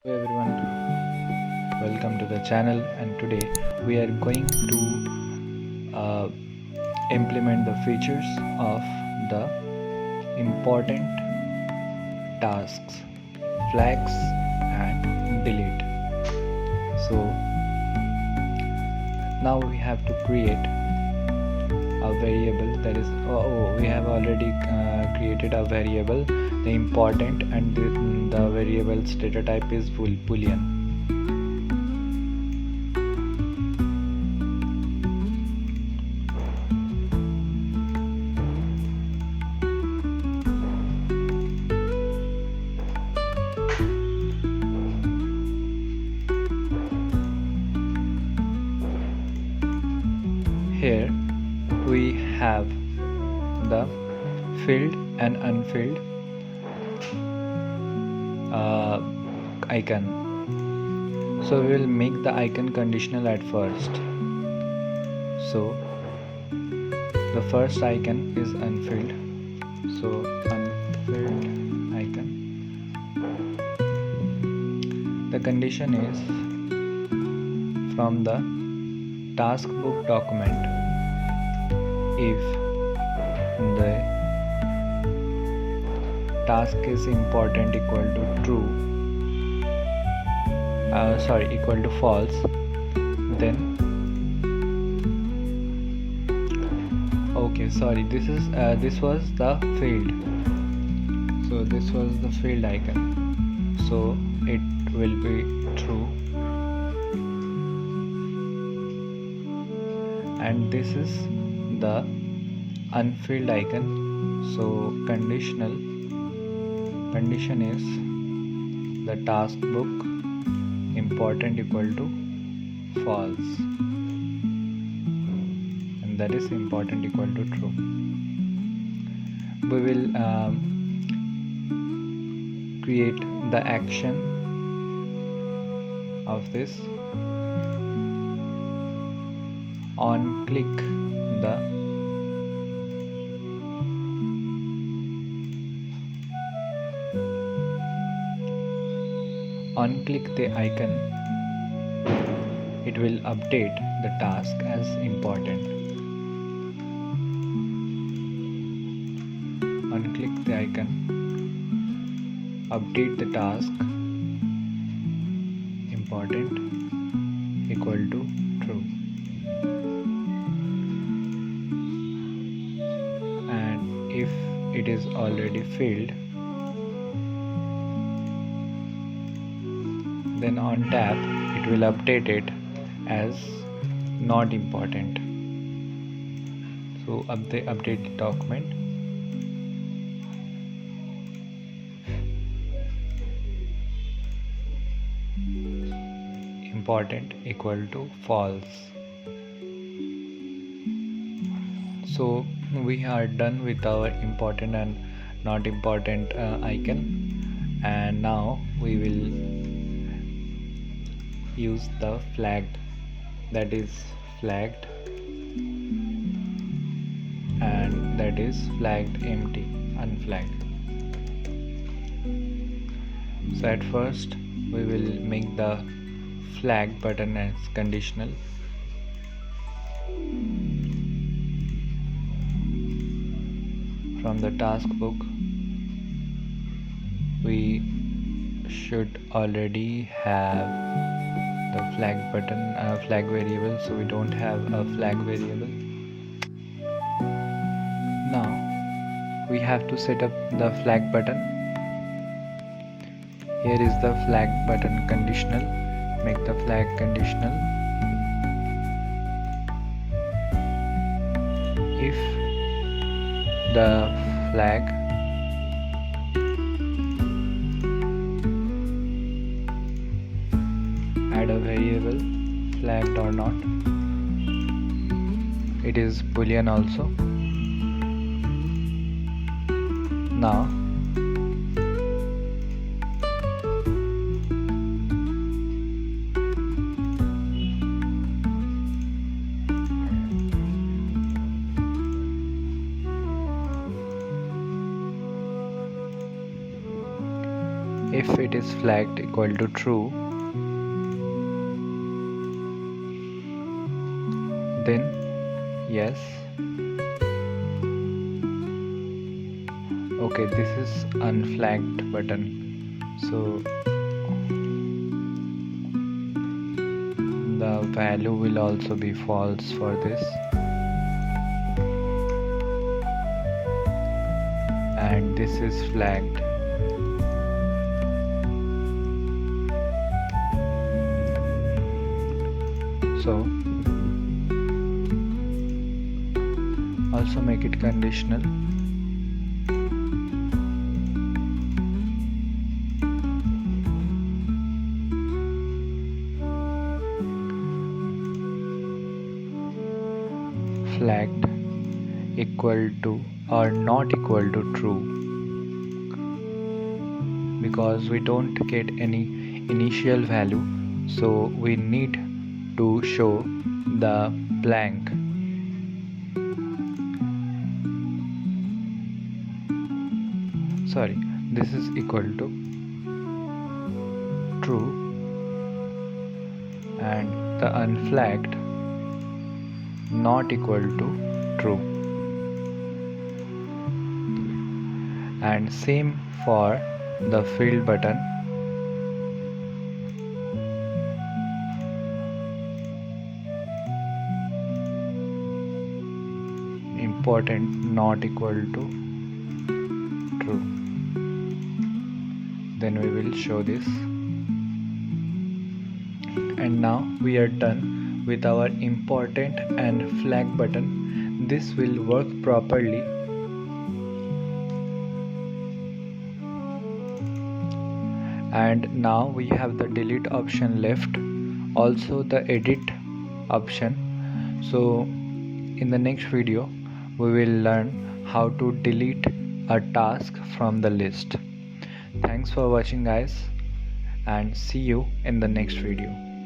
Hello everyone, welcome to the channel, and today we are going to implement the features of the important tasks, flags and delete. So now we have to create a variable, that is we have already created a variable, the important, and the variable's data type is boolean. Here we have the filled and unfilled icon. So we will make the icon conditional at first. So the first icon is unfilled, so unfilled icon. The condition is from the task book document. If the task is important equal to true, equal to false, then this was the field. So this was the field icon, so it will be true. And this is the unfilled icon, so condition is the task book important equal to false, and that is important equal to true. We will create the action of this. On click the icon, it will update the task as important. Unclick the icon, update the task important equal to true. And if it is already filled, then on tab it will update it as not important. So update the document. Important equal to false. So we are done with our important and not important icon, and now we will use the flagged, that is flagged, and that is flagged empty, unflagged. So at first we will make the flag button as conditional. From the task book we should already have the flag button, flag variable, so we don't have a flag variable. Now we have to set up the flag button. Here is the flag button conditional. Make the flag conditional. If the flag add a variable flagged or not, it is boolean also. Now if it is flagged equal to true, then yes. Okay, this is unflagged button, so the value will also be false for this, and this is flagged. So also make it conditional. Flagged equal to or not equal to true, because we don't get any initial value, so we need to show the blank. Sorry, this is equal to true, and the unflagged not equal to true, and same for the field button. Important not equal to true. Then we will show this, and now we are done with our important and flag button. This will work properly. And now we have the delete option left, also the edit option. So in the next video we will learn how to delete a task from the list. Thanks for watching guys, and see you in the next video.